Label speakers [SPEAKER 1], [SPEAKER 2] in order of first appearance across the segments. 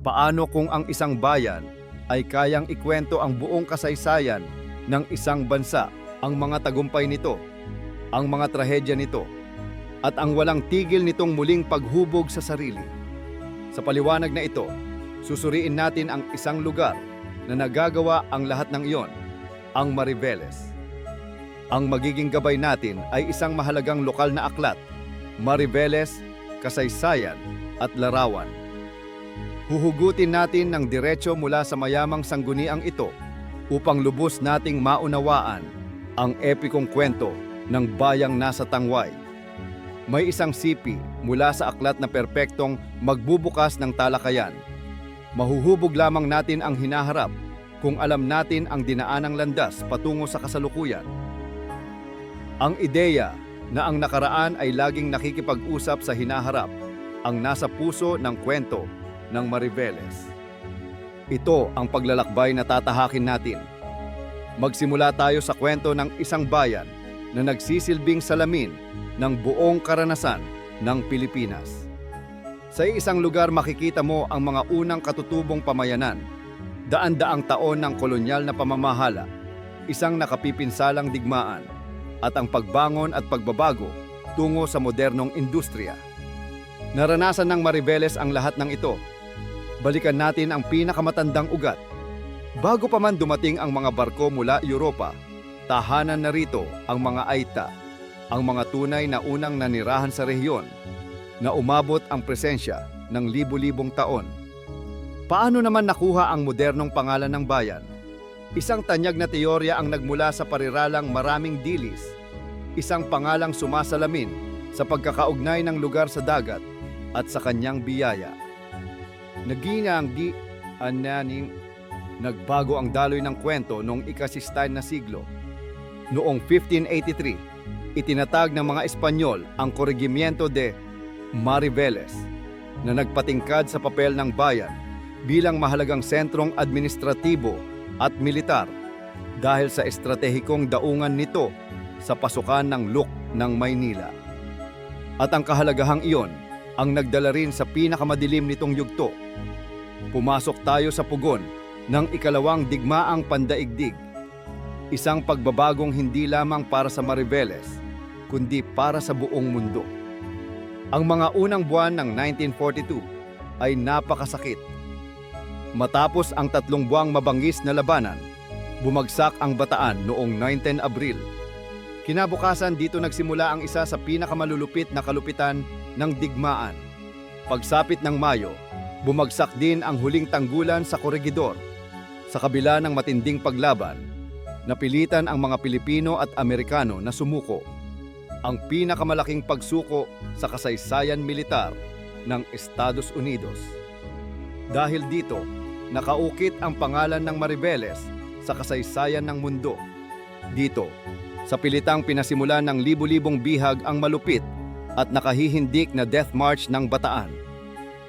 [SPEAKER 1] Paano kung ang isang bayan ay kayang ikwento ang buong kasaysayan ng isang bansa, ang mga tagumpay nito, ang mga trahedya nito, at ang walang tigil nitong muling paghubog sa sarili? Sa paliwanag na ito, susuriin natin ang isang lugar na nagagawa ang lahat ng iyon, ang Mariveles. Ang magiging gabay natin ay isang mahalagang lokal na aklat, Mariveles, Kasaysayan at Larawan. Huhugutin natin ng diretso mula sa mayamang sangguniang ito upang lubos nating maunawaan ang epikong kwento ng bayang nasa tangway. May isang sipi mula sa aklat na perpektong magbubukas ng talakayan. Mahuhubog lamang natin ang hinaharap kung alam natin ang dinaanang landas patungo sa kasalukuyan. Ang ideya na ang nakaraan ay laging nakikipag-usap sa hinaharap ang nasa puso ng kwento ng Mariveles. Ito ang paglalakbay na tatahakin natin. Magsimula tayo sa kwento ng isang bayan na nagsisilbing salamin ng buong karanasan ng Pilipinas. Sa isang lugar makikita mo ang mga unang katutubong pamayanan, daan-daang taon ng kolonyal na pamamahala, isang nakapipinsalang digmaan, at ang pagbangon at pagbabago tungo sa modernong industriya. Naranasan ng Mariveles ang lahat ng ito. Balikan natin ang pinakamatandang ugat. Bago pa man dumating ang mga barko mula Europa, tahanan na rito ang mga Aita, ang mga tunay na unang nanirahan sa rehiyon, na umabot ang presensya ng libu-libong taon. Paano naman nakuha ang modernong pangalan ng bayan? Isang tanyag na teorya ang nagmula sa pariralang Maraming Dilis, isang pangalang sumasalamin sa pagkakaugnay ng lugar sa dagat at sa kanyang biyaya. Naginanggi ananing nagbago ang daloy ng kwento noong ika-16 na siglo. Noong 1583, itinatag ng mga Espanyol ang Corregimiento de Mariveles na nagpatingkad sa papel ng bayan bilang mahalagang sentrong administratibo at militar dahil sa estratehikong daungan nito sa pasukan ng Luk ng Maynila. At ang kahalagahang iyon ang nagdala rin sa pinakamadilim nitong yugto. Pumasok tayo sa pugon ng ikalawang digmaang pandaigdig, isang pagbabagong hindi lamang para sa Mariveles, kundi para sa buong mundo. Ang mga unang buwan ng 1942 ay napakasakit. Matapos ang 3 buwang mabangis na labanan, bumagsak ang Bataan noong 19 Abril. Kinabukasan dito nagsimula ang isa sa pinakamalulupit na kalupitan ng digmaan. Pagsapit ng Mayo, bumagsak din ang huling tanggulan sa Corregidor. Sa kabila ng matinding paglaban, napilitan ang mga Pilipino at Amerikano na sumuko. Ang pinakamalaking pagsuko sa kasaysayan militar ng Estados Unidos. Dahil dito, nakaukit ang pangalan ng Mariveles sa kasaysayan ng mundo. Dito, sa pilitang pinasimulan ng libu-libong bihag ang malupit at nakahihindik na death march ng Bataan.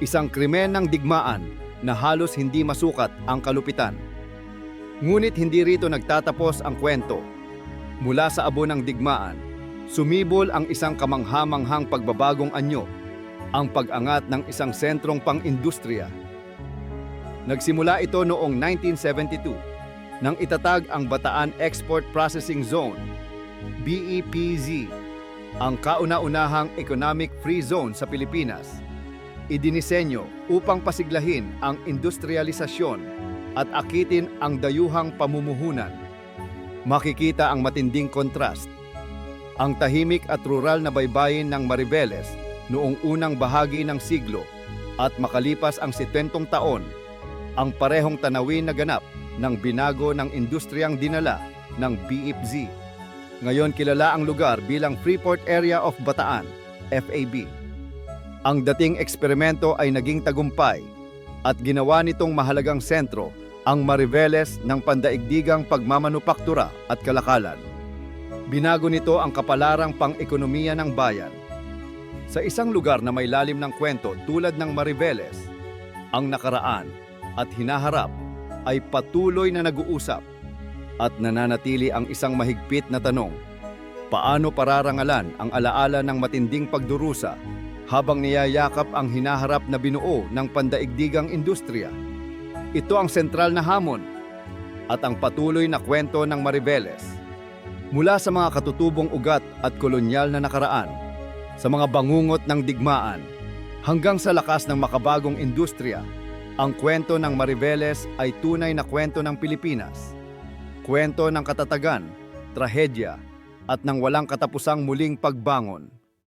[SPEAKER 1] Isang krimen ng digmaan na halos hindi masukat ang kalupitan. Ngunit hindi rito nagtatapos ang kwento. Mula sa abo ng digmaan, sumibol ang isang kamangha-manghang pagbabagong anyo, ang pag-angat ng isang sentrong pang-industriya. Nagsimula ito noong 1972 nang itatag ang Bataan Export Processing Zone, BEPZ, ang kauna-unahang economic free zone sa Pilipinas. Idinisenyo upang pasiglahin ang industrialisasyon at akitin ang dayuhang pamumuhunan. Makikita ang matinding kontrast. Ang tahimik at rural na baybayin ng Mariveles noong unang bahagi ng siglo at makalipas ang 70 taon, ang parehong tanawin na ganap ng binago ng industriyang dinala ng BEPZ. Ngayon kilala ang lugar bilang Freeport Area of Bataan, FAB. Ang dating eksperimento ay naging tagumpay at ginawa nitong mahalagang sentro ang Mariveles ng pandaigdigang pagmamanupaktura at kalakalan. Binago nito ang kapalarang pang-ekonomiya ng bayan. Sa isang lugar na may lalim ng kwento tulad ng Mariveles, ang nakaraan at hinaharap ay patuloy na nag-uusap at nananatili ang isang mahigpit na tanong: paano pararangalan ang alaala ng matinding pagdurusa habang niyayakap ang hinaharap na binuo ng pandaigdigang industriya. Ito ang sentral na hamon at ang patuloy na kwento ng Mariveles. Mula sa mga katutubong ugat at kolonyal na nakaraan, sa mga bangungot ng digmaan, hanggang sa lakas ng makabagong industriya, ang kwento ng Mariveles ay tunay na kwento ng Pilipinas. Kwento ng katatagan, trahedya, at ng walang katapusang muling pagbangon.